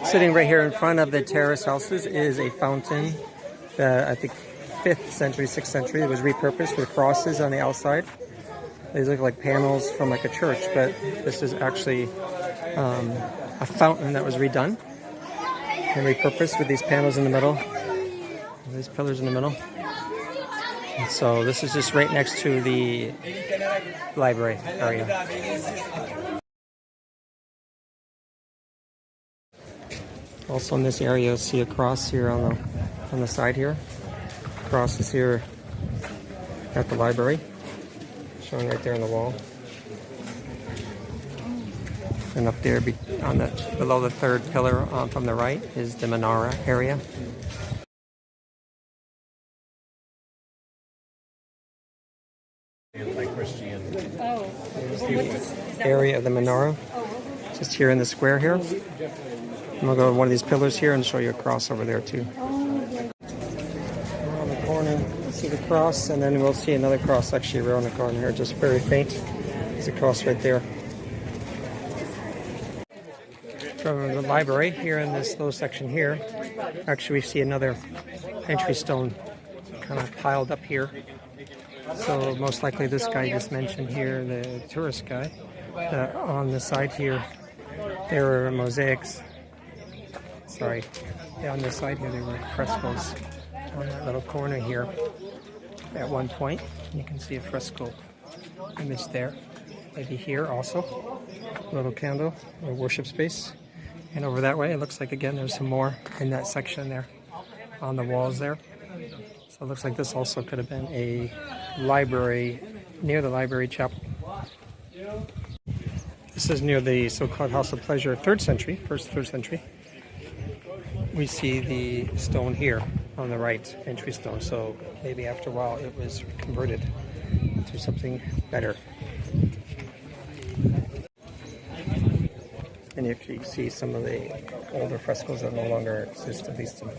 Sitting right here in front of the terrace Celsus is a fountain that I think 5th century, 6th century. It was repurposed with crosses on the outside. These look like panels from like a church, but this is actually a fountain that was redone and repurposed with these panels in the middle, these pillars in the middle. And so this is just right next to the library area. Also in this area, you'll see a cross here on the side here. Cross is here at the library, showing right there on the wall. And up there, below the 3rd pillar from the right, is the menorah area. Anti-Christian. Oh. There's the area of the menorah, just here in the square here. And we'll go to one of these pillars here and show you a cross over there too. Around the corner, you'll see the cross, and then we'll see another cross actually around the corner here, just very faint. There's a cross right there. From the library here in this little section here, actually we see another entry stone kind of piled up here. So most likely this guy just mentioned here, the tourist guy, on the side here there were mosaics. Sorry, on this side here there were frescoes on that little corner here at one point. You can see a fresco image there. Maybe here also, a little candle, a worship space. And over that way, it looks like again there's some more in that section there on the walls there. So it looks like this also could have been a library, near the library chapel. This is near the so-called House of Pleasure, 3rd century, 3rd century. We see the stone here on the right, entry stone. So maybe after a while it was converted to something better. And you can see some of the older frescoes that no longer exist, at least in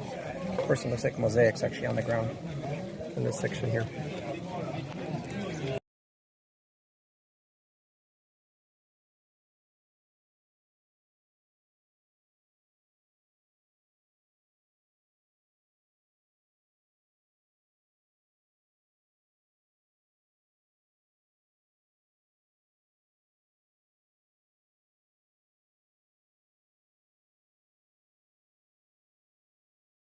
person. Looks like mosaics actually on the ground in this section here.